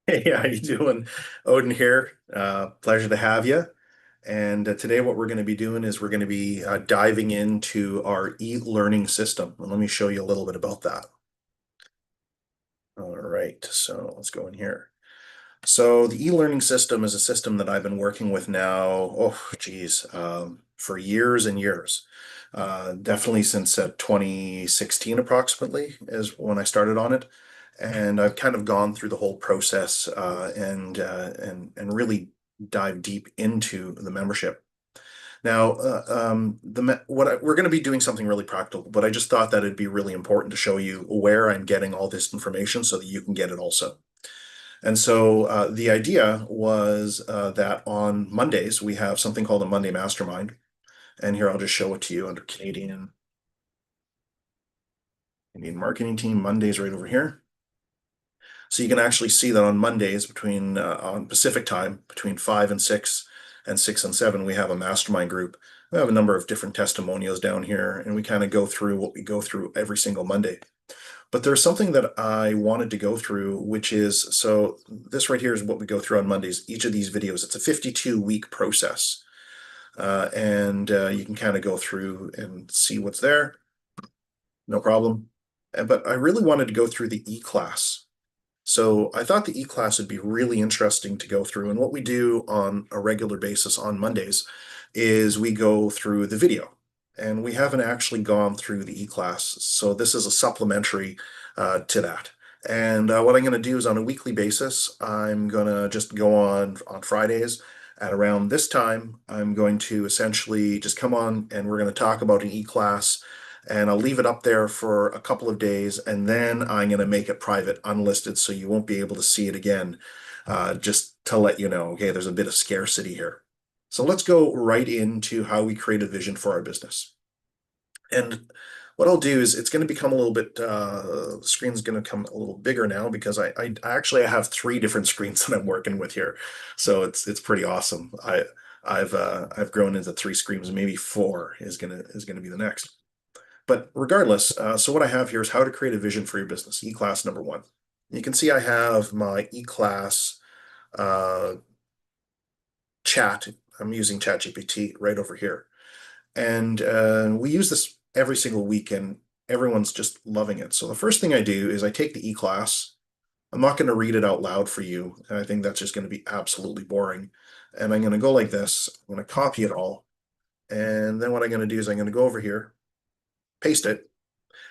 Hey, how you doing? Odin here. Pleasure to have you. And today what we're going to be doing is we're going to be diving into our e-learning system. And let me show you a little bit about that. All right, so let's go in here. So the e-learning system is a system that I've been working with now, for years and years. Definitely since 2016 approximately is when I started on it. And I've kind of gone through the whole process and really dive deep into the membership. Now, we're going to be doing something really practical, but I just thought that it'd be really important to show you where I'm getting all this information so that you can get it also. And so the idea was that on Mondays, we have something called a Monday Mastermind. And here, I'll just show it to you under Canadian Marketing Team. Mondays right over here. So you can actually see that on Mondays on Pacific time, between 5 and 6 and 6 and 7, we have a mastermind group. We have a number of different testimonials down here, and we kind of go through what we go through every single Monday. But there's something that I wanted to go through, which is, so this right here is what we go through on Mondays. Each of these videos, it's a 52-week process. And you can kind of go through and see what's there. No problem. But I really wanted to go through the e-class. So I thought the e-class would be really interesting to go through. And what we do on a regular basis on Mondays is we go through the video. And we haven't actually gone through the e-class. So this is a supplementary to that. And what I'm going to do is on a weekly basis, I'm going to just go on Fridays at around this time. I'm going to essentially just come on and we're going to talk about an e-class, and I'll leave it up there for a couple of days, and then I'm going to make it private, unlisted, so you won't be able to see it again, just to let you know, okay, there's a bit of scarcity here. So let's go right into how we create a vision for our business. And what I'll do is it's going to become a little bit, the screen's going to come a little bigger now because I have three different screens that I'm working with here. So it's pretty awesome. I've grown into three screens, maybe four is gonna be the next. But regardless, so what I have here is how to create a vision for your business, e-class number one. You can see I have my e-class uh, chat. I'm using ChatGPT right over here. And we use this every single week, and everyone's just loving it. So the first thing I do is I take the e-class. I'm not going to read it out loud for you. I think that's just going to be absolutely boring. And I'm going to go like this. I'm going to copy it all. And then what I'm going to do is I'm going to go over here, paste it.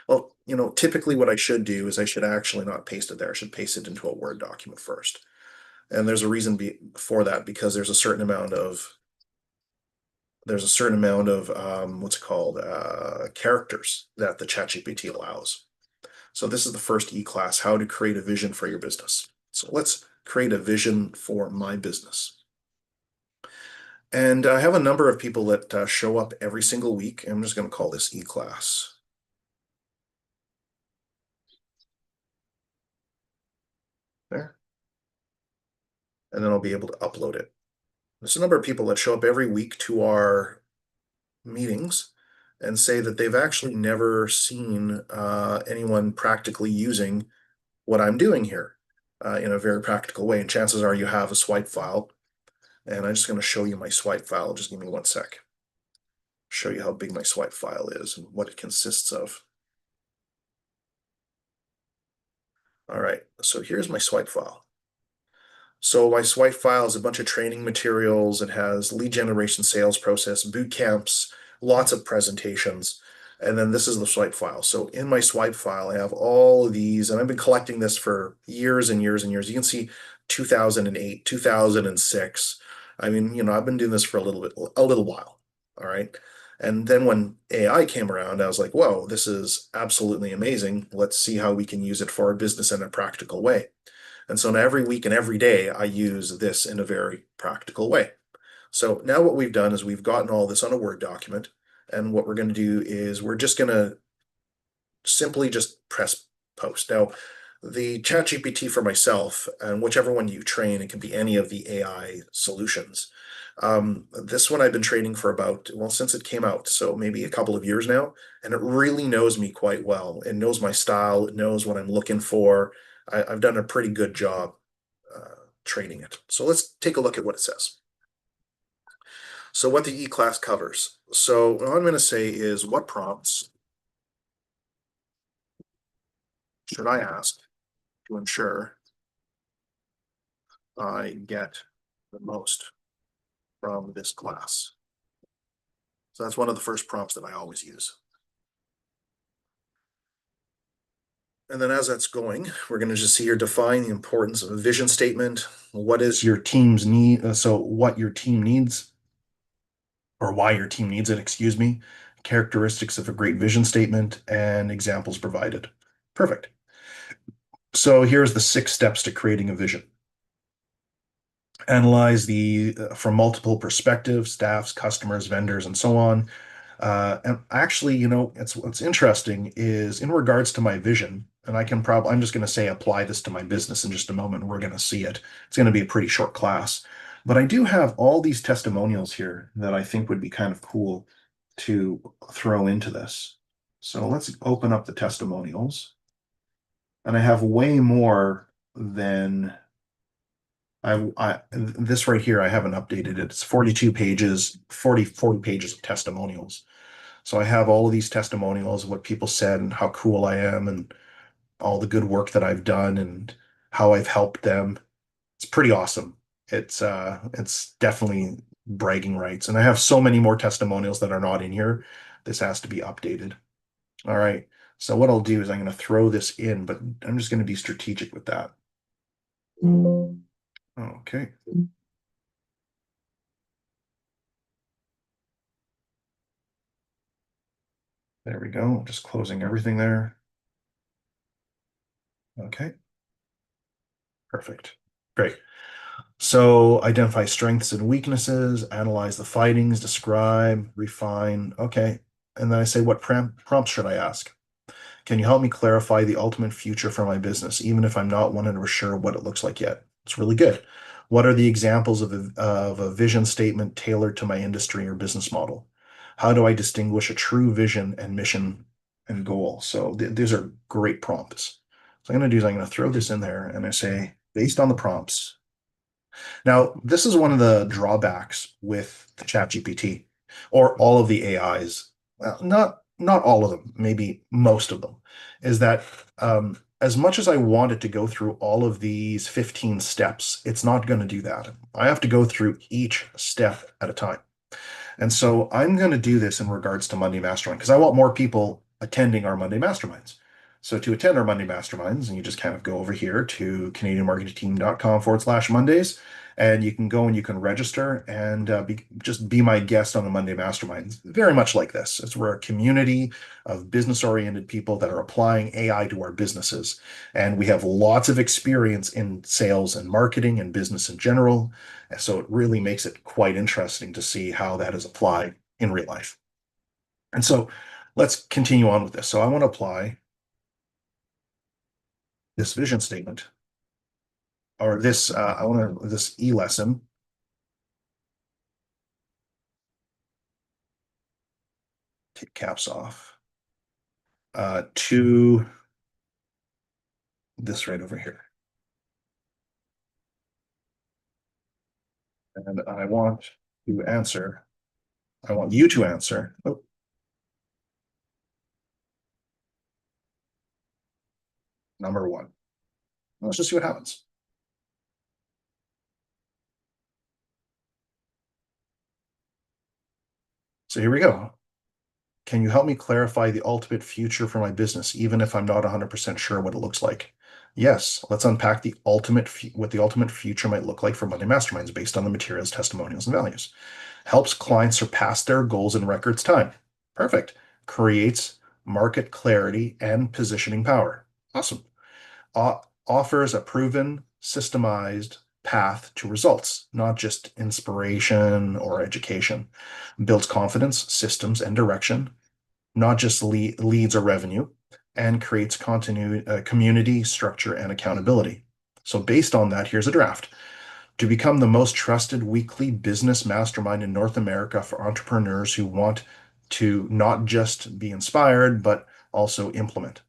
Well, typically what I should do is I should actually not paste it there. I should paste it into a Word document first. And there's a reason for that, because there's a certain amount of what's it called, characters that the ChatGPT allows. So this is the first e-class, how to create a vision for your business. So let's create a vision for my business. And I have a number of people that show up every single week. I'm just going to call this e-class. There. And then I'll be able to upload it. There's a number of people that show up every week to our meetings and say that they've actually never seen anyone practically using what I'm doing here in a very practical way. And chances are you have a swipe file. And I'm just going to show you my swipe file. Just give me one sec. Show you how big my swipe file is and what it consists of. All right, so here's my swipe file. So my swipe file is a bunch of training materials. It has lead generation, sales process, boot camps, lots of presentations. And then this is the swipe file. So in my swipe file, I have all of these, and I've been collecting this for years and years and years. You can see 2008, 2006. I mean, I've been doing this for a little while. All right. And then when AI came around, I was like, whoa, this is absolutely amazing. Let's see how we can use it for our business in a practical way. And so now every week and every day, I use this in a very practical way. So now what we've done is we've gotten all this on a Word document. And what we're going to do is we're just going to simply just press post. Now, the ChatGPT for myself, and whichever one you train, it can be any of the AI solutions. This one I've been training for since it came out, so maybe a couple of years now, and it really knows me quite well. It knows my style, it knows what I'm looking for. I've done a pretty good job training it. So let's take a look at what it says. So what the e-class covers. So what I'm going to say is, what prompts should I ask to ensure I get the most from this class? So that's one of the first prompts that I always use. And then as that's going, we're going to just see here, define the importance of a vision statement. What is your team's need? So what your team needs, or why your team needs it, excuse me, characteristics of a great vision statement, and examples provided. Perfect. So here's the 6 steps to creating a vision. Analyze the from multiple perspectives, staffs, customers, vendors, and so on. And actually, it's what's interesting is in regards to my vision, and I'm just going to say apply this to my business in just a moment. We're going to see it. It's going to be a pretty short class, but I do have all these testimonials here that I think would be kind of cool to throw into this. So let's open up the testimonials, and I have way more than this right here. I haven't updated it. It's 42 pages, 40 pages of testimonials. So I have all of these testimonials, what people said and how cool I am and all the good work that I've done and how I've helped them. It's pretty awesome. It's definitely bragging rights. And I have so many more testimonials that are not in here. This has to be updated. All right. So what I'll do is I'm going to throw this in, but I'm just going to be strategic with that. Okay. There we go. Just closing everything there. Okay. Perfect. Great. So identify strengths and weaknesses, analyze the findings, describe, refine. Okay. And then I say, what prompts should I ask? Can you help me clarify the ultimate future for my business, even if I'm not 100% sure what it looks like yet? It's really good. What are the examples of a vision statement tailored to my industry or business model? How do I distinguish a true vision and mission and goal? So these are great prompts. So I'm going to do is I'm going to throw this in there and I say, based on the prompts. Now, this is one of the drawbacks with the ChatGPT or all of the AIs. Well, not all of them, maybe most of them, is that as much as I wanted to go through all of these 15 steps, it's not going to do that. I have to go through each step at a time. And so I'm going to do this in regards to Monday Mastermind because I want more people attending our Monday Masterminds. So to attend our Monday Masterminds, and you just kind of go over here to canadianmarketingteam.com/Mondays, and you can go and you can register and just be my guest on a Monday Mastermind. Very much like this. We're a community of business-oriented people that are applying AI to our businesses. And we have lots of experience in sales and marketing and business in general. So it really makes it quite interesting to see how that is applied in real life. And so let's continue on with this. So I want to apply this vision statement or this e-lesson take caps off to this right over here. And I want you to answer. Oh, number 1. Let's just see what happens. So here we go. Can you help me clarify the ultimate future for my business, even if I'm not 100% sure what it looks like? Yes, let's unpack what the ultimate future might look like for Monday Masterminds based on the materials, testimonials, and values. Helps clients surpass their goals in records time. Perfect. Creates market clarity and positioning power. Awesome. Offers a proven, systemized path to results, not just inspiration or education. Builds confidence, systems, and direction, not just leads or revenue, and creates community, structure, and accountability. So based on that, here's a draft. To become the most trusted weekly business mastermind in North America for entrepreneurs who want to not just be inspired, but also implement.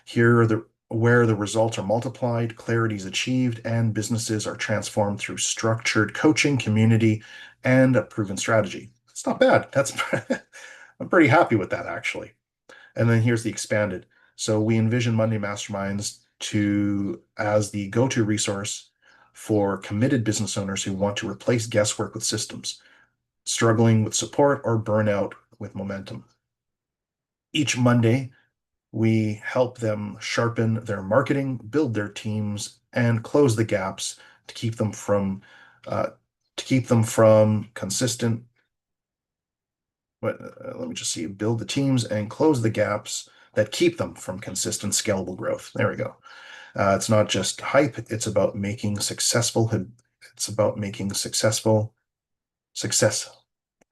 Here are the where the results are multiplied, clarity is achieved, and businesses are transformed through structured coaching, community, and a proven strategy. It's not bad. That's I'm pretty happy with that actually. And then here's the expanded. So we envision Monday Masterminds to as the go-to resource for committed business owners who want to replace guesswork with systems, struggling with support or burnout with momentum. Each Monday, we help them sharpen their marketing, build their teams, and close the gaps to keep them from uh, consistent. Let me just see. Build the teams and close the gaps that keep them from consistent, scalable growth. There we go. It's not just hype. It's about making successful. It's about making success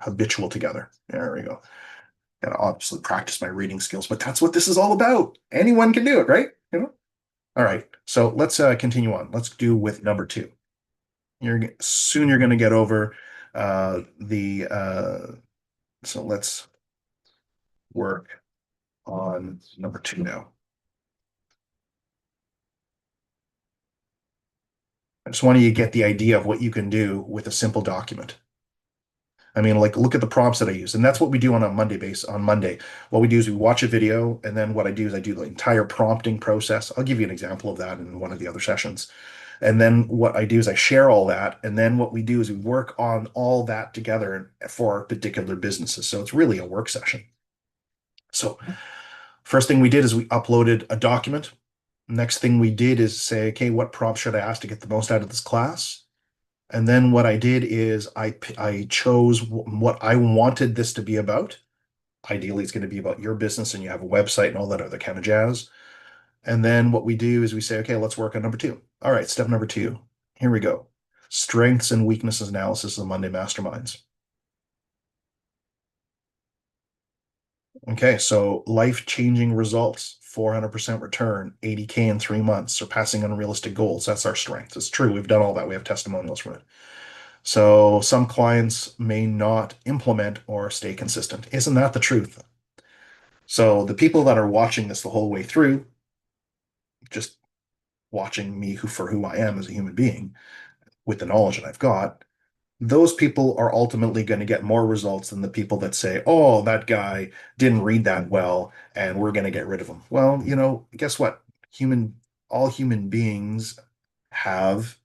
habitual together. There we go. Gotta obviously practice my reading skills, but that's what this is all about. Anyone can do it, right? All right. So let's continue on. Let's do with number two. You're going to get over the so let's work on number two now. I just want you to get the idea of what you can do with a simple document. I mean, like, look at the prompts that I use. And that's what we do on a Monday base on Monday. What we do is we watch a video, and then what I do is I do the entire prompting process. I'll give you an example of that in one of the other sessions. And then what I do is I share all that. And then what we do is we work on all that together for our particular businesses. So it's really a work session. So first thing we did is we uploaded a document. Next thing we did is say, okay, what prompts should I ask to get the most out of this class? And then what I did is I chose what I wanted this to be about. Ideally, it's going to be about your business and you have a website and all that other kind of jazz. And then what we do is we say, okay, let's work on number two. All right, step number two. Here we go. Strengths and weaknesses analysis of Monday Masterminds. Okay, so life-changing results, 400% return, 80K in 3 months, surpassing unrealistic goals. That's our strength. It's true. We've done all that. We have testimonials from it. So some clients may not implement or stay consistent. Isn't that the truth? So the people that are watching this the whole way through, just watching me for who I am as a human being with the knowledge that I've got, those people are ultimately going to get more results than the people that say, oh, that guy didn't read that well and we're going to get rid of him. Well, guess what? All human beings have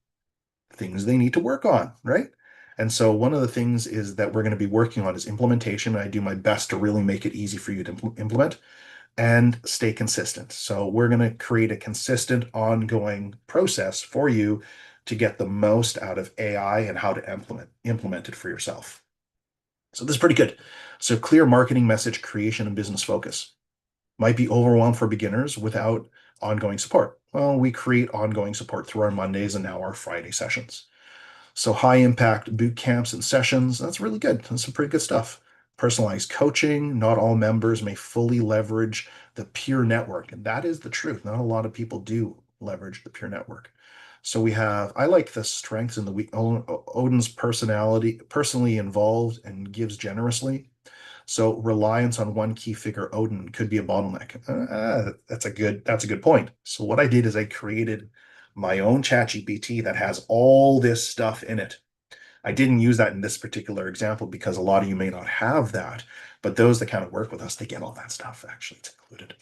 things they need to work on, right? And so one of the things is that we're going to be working on is implementation. I do my best to really make it easy for you to implement and stay consistent. So we're going to create a consistent, ongoing process for you to get the most out of AI and how to implement it for yourself. So this is pretty good. So clear marketing message creation and business focus. Might be overwhelmed for beginners without ongoing support. Well, we create ongoing support through our Mondays and now our Friday sessions. So high impact boot camps and sessions, that's really good. That's some pretty good stuff. Personalized coaching, not all members may fully leverage the peer network. And that is the truth. Not a lot of people do leverage the peer network. So I like the strengths in the week. Odin's personally involved and gives generously. So reliance on one key figure, Odin, could be a bottleneck. That's a good point. So what I did is I created my own chat GPT that has all this stuff in it. I didn't use that in this particular example because a lot of you may not have that, but those that kind of work with us, they get all that stuff. Actually, it's included.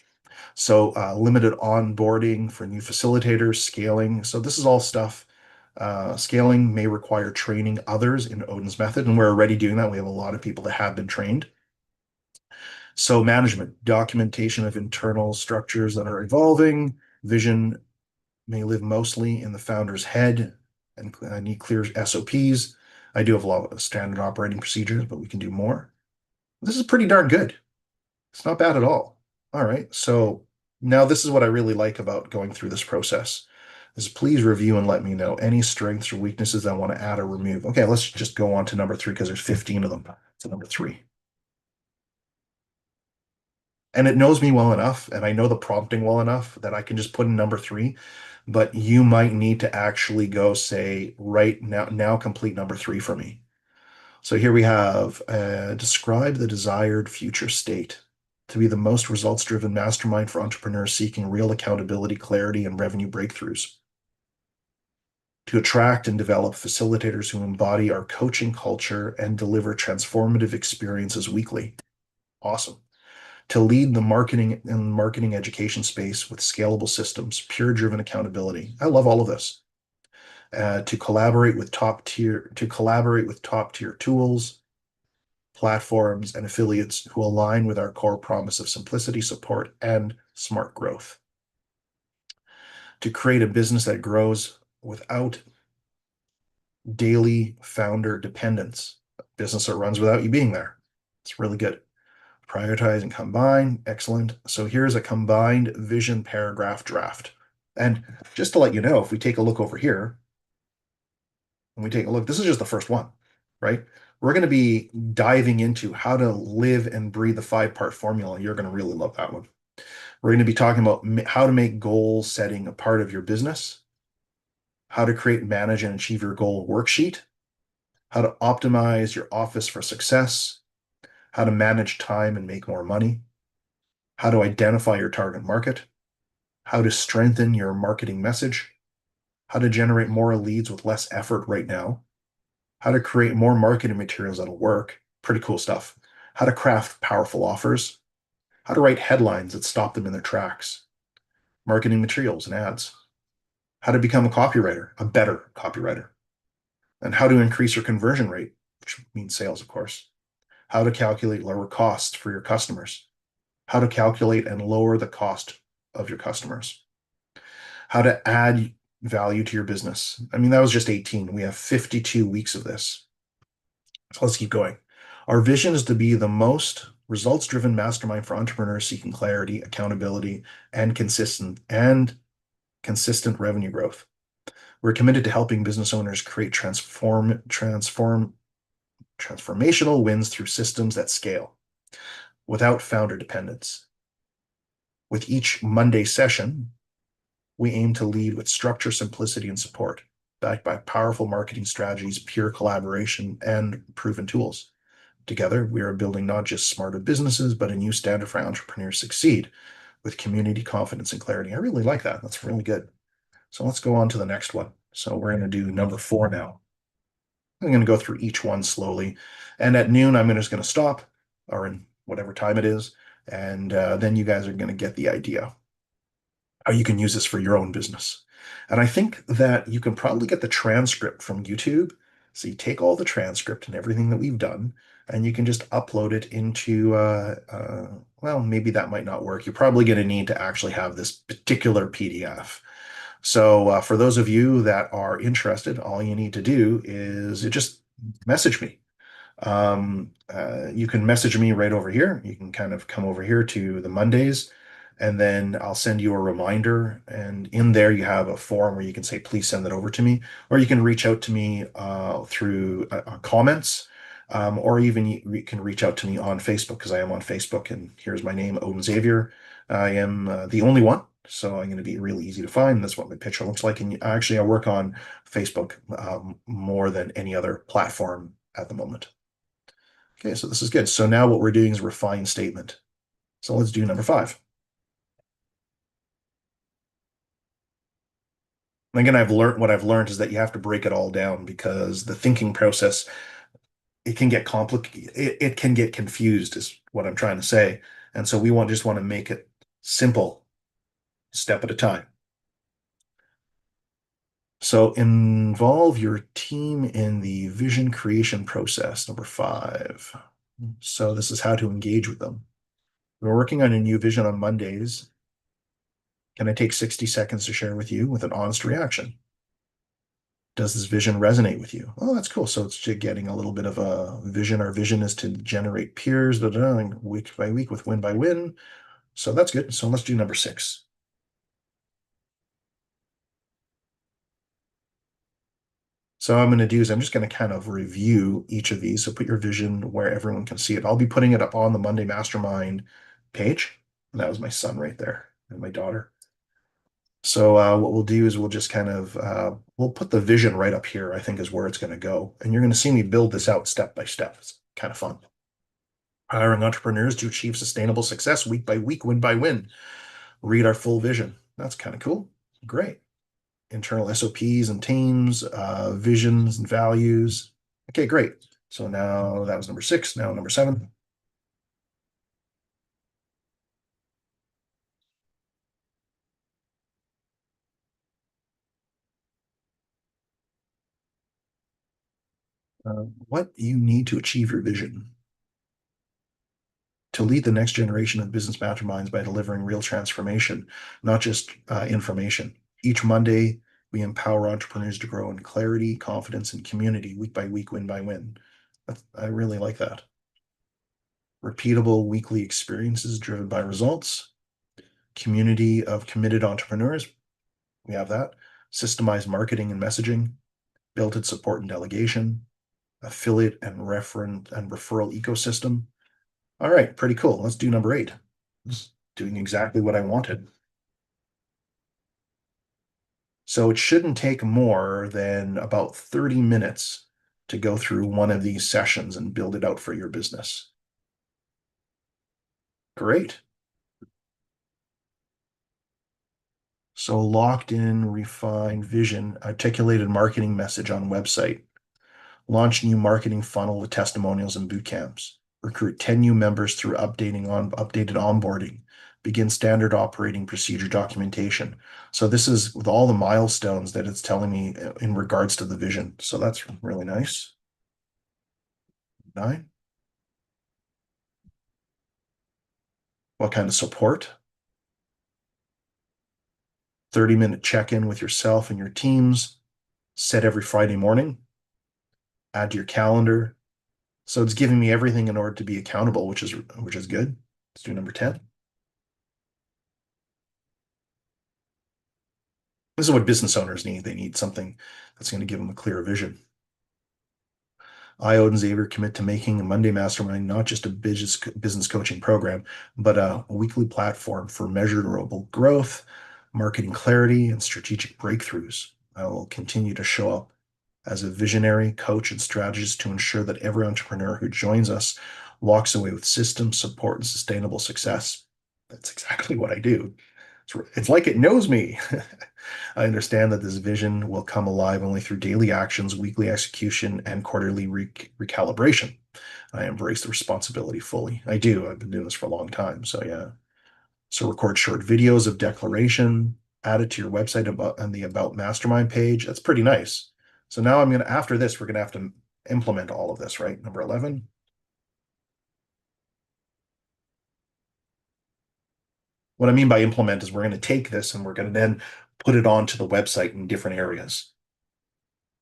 So limited onboarding for new facilitators, scaling. So this is all stuff. Scaling may require training others in Odin's method, and we're already doing that. We have a lot of people that have been trained. So management, documentation of internal structures that are evolving, vision may live mostly in the founder's head, and I need clear SOPs. I do have a lot of standard operating procedures, but we can do more. This is pretty darn good. It's not bad at all. All right, so now this is what I really like about going through this process is please review and let me know any strengths or weaknesses I want to add or remove. Okay, let's just go on to number three because there's 15 of them. So number three. And it knows me well enough, and I know the prompting well enough that I can just put in number three. But you might need to actually go say, right now complete number three for me. So here we have describe the desired future state. to be the most results-driven mastermind for entrepreneurs seeking real accountability, clarity, and revenue breakthroughs. To attract and develop facilitators who embody our coaching culture and deliver transformative experiences weekly. Awesome. To lead the marketing education space with scalable systems, peer-driven accountability. I love all of this. To collaborate with top tier tools, platforms, and affiliates who align with our core promise of simplicity, support, and smart growth. To create a business that grows without daily founder dependence, a business that runs without you being there. It's really good. Prioritize and combine. Excellent. So here's a combined vision paragraph draft. And just to let you know, if we take a look over here, and we take a look, this is just the first one, right? We're going to be diving into how to live and breathe the 5-part formula. You're going to really love that one. We're going to be talking about how to make goal setting a part of your business, how to create, manage, and achieve your goal worksheet, how to optimize your office for success, how to manage time and make more money, how to identify your target market, how to strengthen your marketing message, how to generate more leads with less effort right now, how to create more marketing materials that'll work. Pretty cool stuff. How to craft powerful offers, how to write headlines that stop them in their tracks, marketing materials and ads, how to become a copywriter, a better copywriter, and how to increase your conversion rate, which means sales, of course, how to calculate lower costs for your customers, how to calculate and lower the cost of your customers, how to add value to your business. I mean, that was just 18. We have 52 weeks of this. So let's keep going. Our vision is to be the most results-driven mastermind for entrepreneurs seeking clarity, accountability, and consistent revenue growth. We're committed to helping business owners create transformational wins through systems that scale without founder dependence. With each Monday session, we aim to lead with structure, simplicity, and support, backed by powerful marketing strategies, pure collaboration, and proven tools. Together, we are building not just smarter businesses, but a new standard for entrepreneurs to succeed with community, confidence, and clarity. I really like that. That's really good. So let's go on to the next one. So we're going to do number 4 now. I'm going to go through each one slowly. And at noon, I'm just going to stop, or in whatever time it is. And then you guys are going to get the idea how you can use this for your own business. And I think that you can probably get the transcript from YouTube. So you take all the transcript and everything that we've done, and you can just upload it into, well, maybe that might not work. You're probably going to need to actually have this particular PDF. So for those of you that are interested, all you need to do is just message me. You can message me right over here. You can kind of come over here to the Mondays, and then I'll send you a reminder. And in there, you have a form where you can say, please send that over to me. Or you can reach out to me through comments, or even you can reach out to me on Facebook, because I am on Facebook. And here's my name, Odin Xavier. I am the only one. So I'm going to be really easy to find. That's what my picture looks like. And actually, I work on Facebook more than any other platform at the moment. Okay, so this is good. So now what we're doing is refine statement. So let's do number 5. And again, what I've learned is that you have to break it all down, because the thinking process, it can get complicated. It can get confused, is what I'm trying to say. And so we just want to make it simple, step at a time. So involve your team in the vision creation process, number 5. So this is how to engage with them. We're working on a new vision on Mondays. Can I take 60 seconds to share with you with an honest reaction? Does this vision resonate with you? Oh, that's cool. So it's just getting a little bit of a vision. Our vision is to generate peers, week by week with win by win. So that's good. So let's do number 6. So what I'm going to do is I'm just going to kind of review each of these. So put your vision where everyone can see it. I'll be putting it up on the Monday Mastermind page. And that was my son right there and my daughter. So what we'll do is we'll just kind of, we'll put the vision right up here, I think is where it's going to go. And you're going to see me build this out step by step. It's kind of fun. Hiring entrepreneurs to achieve sustainable success week by week, win by win. Read our full vision. That's kind of cool. Great. Internal SOPs and teams, visions and values. Okay, great. So now that was number 6. Now number 7. What you need to achieve your vision. To lead the next generation of business masterminds by delivering real transformation, not just information. Each Monday, we empower entrepreneurs to grow in clarity, confidence, and community week by week, win by win. I really like that. Repeatable weekly experiences driven by results, community of committed entrepreneurs. We have that. Systemized marketing and messaging, built-in support and delegation, affiliate and referral ecosystem. All right, pretty cool. Let's do number 8. It's doing exactly what I wanted. So it shouldn't take more than about 30 minutes to go through one of these sessions and build it out for your business. Great. So locked in, refined vision, articulated marketing message on website, launch new marketing funnel with testimonials and boot camps, recruit 10 new members through updated onboarding, begin standard operating procedure documentation. So this is with all the milestones that it's telling me in regards to the vision. So that's really nice. 9. What kind of support? 30-minute check-in with yourself and your teams, set every Friday morning, add to your calendar. So it's giving me everything in order to be accountable, which is good. Let's do number 10. This is what business owners need. They need something that's going to give them a clear vision. I, Odin Xavier, commit to making a Monday Mastermind not just a business coaching program, but a weekly platform for measurable growth, marketing clarity, and strategic breakthroughs. I will continue to show up as a visionary coach and strategist to ensure that every entrepreneur who joins us walks away with systems, support, and sustainable success. That's exactly what I do. It's like it knows me. I understand that this vision will come alive only through daily actions, weekly execution, and quarterly recalibration. I embrace the responsibility fully. I do. I've been doing this for a long time. So, yeah. So, record short videos of declaration, add it to your website on the About Mastermind page. That's pretty nice. So, now after this, we're going to have to implement all of this, right? Number 11. What I mean by implement is we're going to take this and we're going to then put it onto the website in different areas.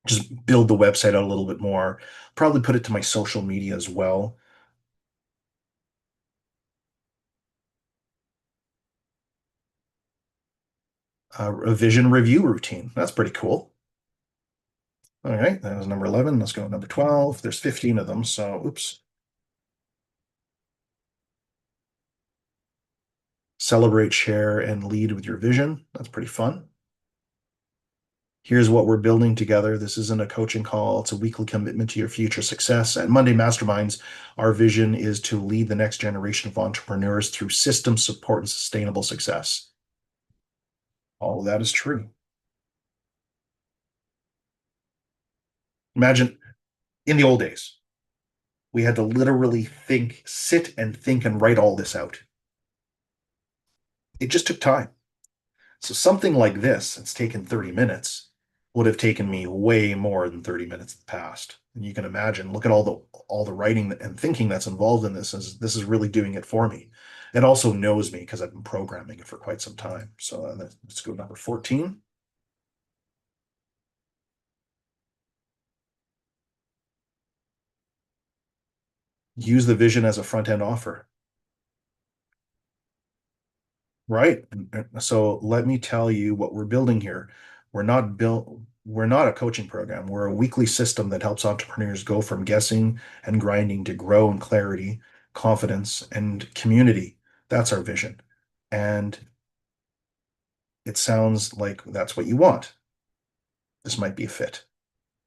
Just build the website out a little bit more, probably put it to my social media as well. A vision review routine. That's pretty cool. All right, that was number 11. Let's go to number 12. There's 15 of them, so oops. Celebrate, share, and lead with your vision. That's pretty fun. Here's what we're building together. This isn't a coaching call. It's a weekly commitment to your future success. At Monday Masterminds, our vision is to lead the next generation of entrepreneurs through system support and sustainable success. All of that is true. Imagine in the old days, we had to literally sit and think and write all this out. It just took time. So something like this, it's taken 30 minutes, would have taken me way more than 30 minutes in the past. And you can imagine, look at all the writing and thinking that's involved in this. This is really doing it for me. It also knows me because I've been programming it for quite some time. So let's go number 14. Use the vision as a front end offer. Right. So let me tell you what we're building here. We're not a coaching program. We're a weekly system that helps entrepreneurs go from guessing and grinding to grow in clarity, confidence, and community. That's our vision. And it sounds like that's what you want. This might be a fit.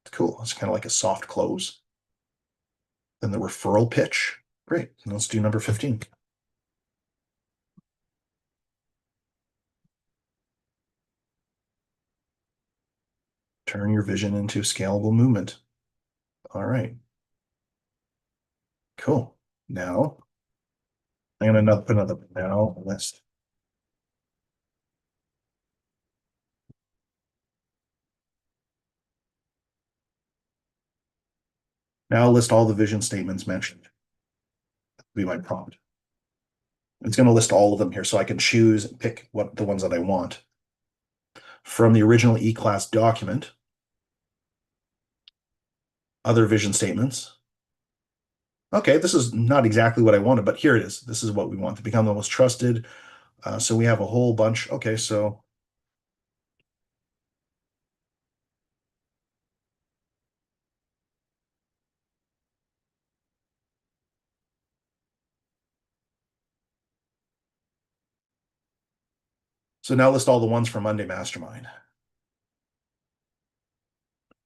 It's cool. It's kind of like a soft close. Then the referral pitch. Great. Let's do number 15. Turn your vision into scalable movement. All right. Cool. Now I'm going to put another now list. Now list all the vision statements mentioned. That'll be my prompt. It's going to list all of them here so I can choose and pick what the ones that I want. From the original E-class document, other vision statements. Okay, this is not exactly what I wanted, but here it is. This is what we want to become the most trusted. So we have a whole bunch. Okay, so now list all the ones from Monday Mastermind.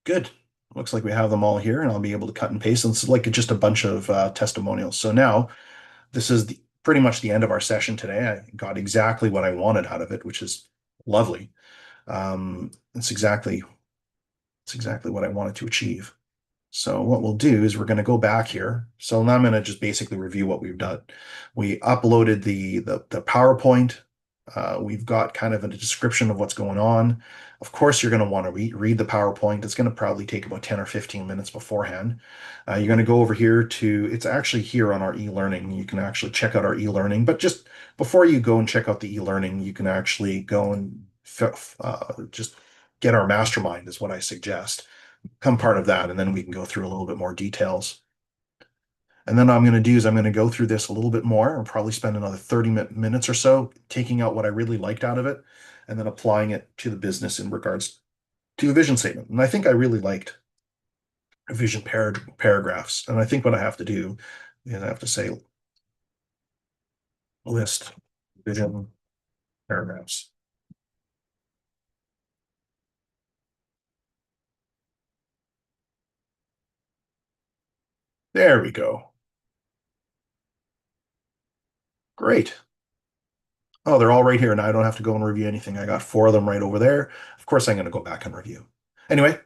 Good. Looks like we have them all here, and I'll be able to cut and paste. And it's like just a bunch of testimonials. So now this is pretty much the end of our session today. I got exactly what I wanted out of it, which is lovely. It's exactly what I wanted to achieve. So what we'll do is we're going to go back here. So now I'm going to just basically review what we've done. We uploaded the PowerPoint. We've got kind of a description of what's going on. Of course, you're going to want to read the PowerPoint. It's going to probably take about 10 or 15 minutes beforehand. You're going to go over here to, it's actually here on our e-learning. You can actually check out our e-learning, but just before you go and check out the e-learning, you can actually go and just get our mastermind is what I suggest. Become part of that, and then we can go through a little bit more details. And then what I'm going to do is I'm going to go through this a little bit more and probably spend another 30 minutes or so taking out what I really liked out of it and then applying it to the business in regards to a vision statement. And I think I really liked vision paragraphs. And I think what I have to do is I have to say list vision paragraphs. There we go. Great. Oh, they're all right here, and I don't have to go and review anything. I got four of them right over there. Of course, I'm going to go back and review. Anyway,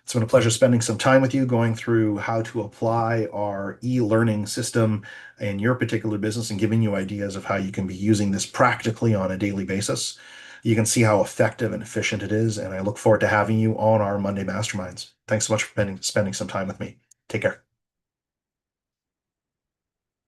it's been a pleasure spending some time with you going through how to apply our e-learning system in your particular business and giving you ideas of how you can be using this practically on a daily basis. You can see how effective and efficient it is, and I look forward to having you on our Monday Masterminds. Thanks so much for spending some time with me. Take care.